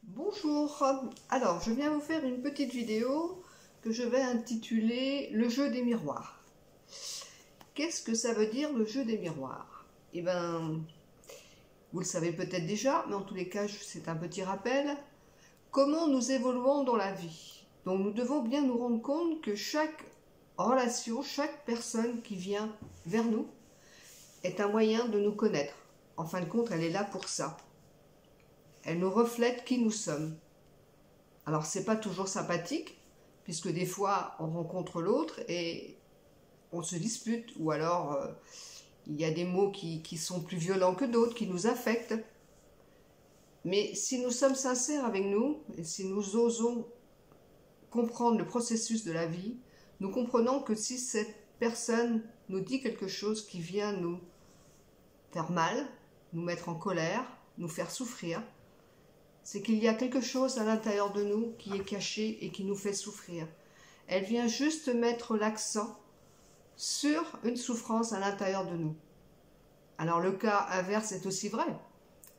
Bonjour, alors je viens vous faire une petite vidéo que je vais intituler le jeu des miroirs. Qu'est-ce que ça veut dire le jeu des miroirs? Eh bien, vous le savez peut-être déjà, mais en tous les cas c'est un petit rappel. Comment nous évoluons dans la vie? Donc nous devons bien nous rendre compte que chaque relation, chaque personne qui vient vers nous est un moyen de nous connaître. En fin de compte, elle est là pour ça. Elle nous reflète qui nous sommes. Alors c'est pas toujours sympathique, puisque des fois on rencontre l'autre et on se dispute, ou alors il y a des mots qui sont plus violents que d'autres, qui nous affectent. Mais si nous sommes sincères avec nous, et si nous osons comprendre le processus de la vie, nous comprenons que si cette personne nous dit quelque chose qui vient nous faire mal, nous mettre en colère, nous faire souffrir, c'est qu'il y a quelque chose à l'intérieur de nous qui est caché et qui nous fait souffrir. Elle vient juste mettre l'accent sur une souffrance à l'intérieur de nous. Alors le cas inverse est aussi vrai.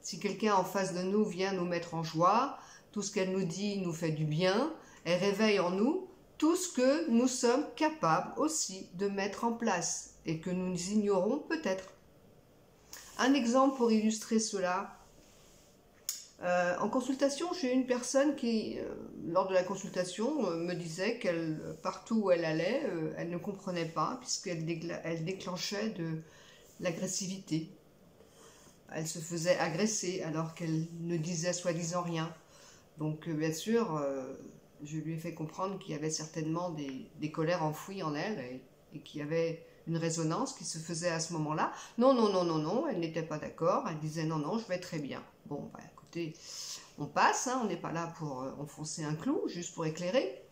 Si quelqu'un en face de nous vient nous mettre en joie, tout ce qu'elle nous dit nous fait du bien, elle réveille en nous tout ce que nous sommes capables aussi de mettre en place et que nous ignorons peut-être. Un exemple pour illustrer cela. En consultation, j'ai une personne qui, lors de la consultation, me disait qu'elle, partout où elle allait, elle ne comprenait pas, puisqu'elle déclenchait de l'agressivité. Elle se faisait agresser alors qu'elle ne disait soi-disant rien. Donc, bien sûr, je lui ai fait comprendre qu'il y avait certainement des colères enfouies en elle et qu'il y avait une résonance qui se faisait à ce moment-là. Non, non, non, non, non, elle n'était pas d'accord. Elle disait non, non, je vais très bien. Bon, bah, écoutez, on passe, hein, on n'est pas là pour enfoncer un clou, juste pour éclairer.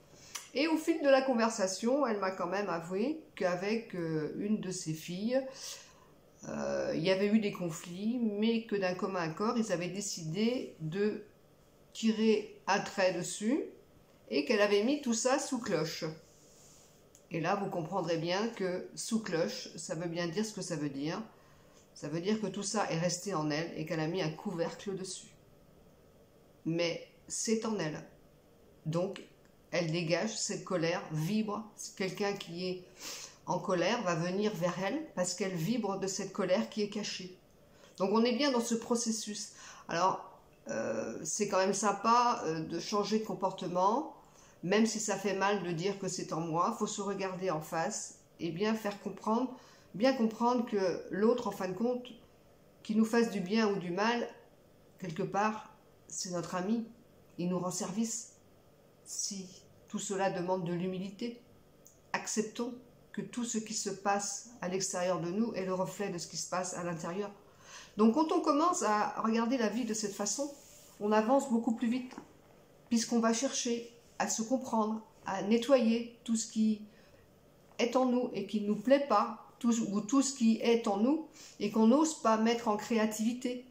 Et au fil de la conversation, elle m'a quand même avoué qu'avec une de ses filles, il y avait eu des conflits, mais que d'un commun accord, ils avaient décidé de tirer un trait dessus et qu'elle avait mis tout ça sous cloche. Et là, vous comprendrez bien que sous cloche, ça veut bien dire ce que ça veut dire. Ça veut dire que tout ça est resté en elle et qu'elle a mis un couvercle dessus. Mais c'est en elle. Donc, elle dégage cette colère, vibre. Quelqu'un qui est en colère va venir vers elle parce qu'elle vibre de cette colère qui est cachée. Donc, on est bien dans ce processus. Alors, c'est quand même sympa de changer de comportement, même si ça fait mal de dire que c'est en moi. Il faut se regarder en face et bien comprendre que l'autre, en fin de compte, qu'il nous fasse du bien ou du mal, quelque part, c'est notre ami. Il nous rend service. Si tout cela demande de l'humilité, acceptons que tout ce qui se passe à l'extérieur de nous est le reflet de ce qui se passe à l'intérieur. Donc quand on commence à regarder la vie de cette façon, on avance beaucoup plus vite, puisqu'on va chercher à se comprendre, à nettoyer tout ce qui est en nous et qui ne nous plaît pas, ou tout ce qui est en nous et qu'on n'ose pas mettre en créativité,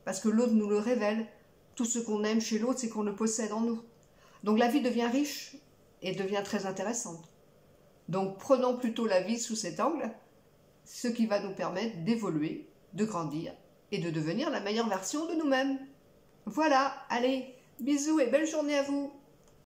parce que l'autre nous le révèle. Tout ce qu'on aime chez l'autre, c'est qu'on le possède en nous. Donc la vie devient riche et devient très intéressante. Donc prenons plutôt la vie sous cet angle, ce qui va nous permettre d'évoluer, de grandir et de devenir la meilleure version de nous-mêmes. Voilà, allez, bisous et belle journée à vous!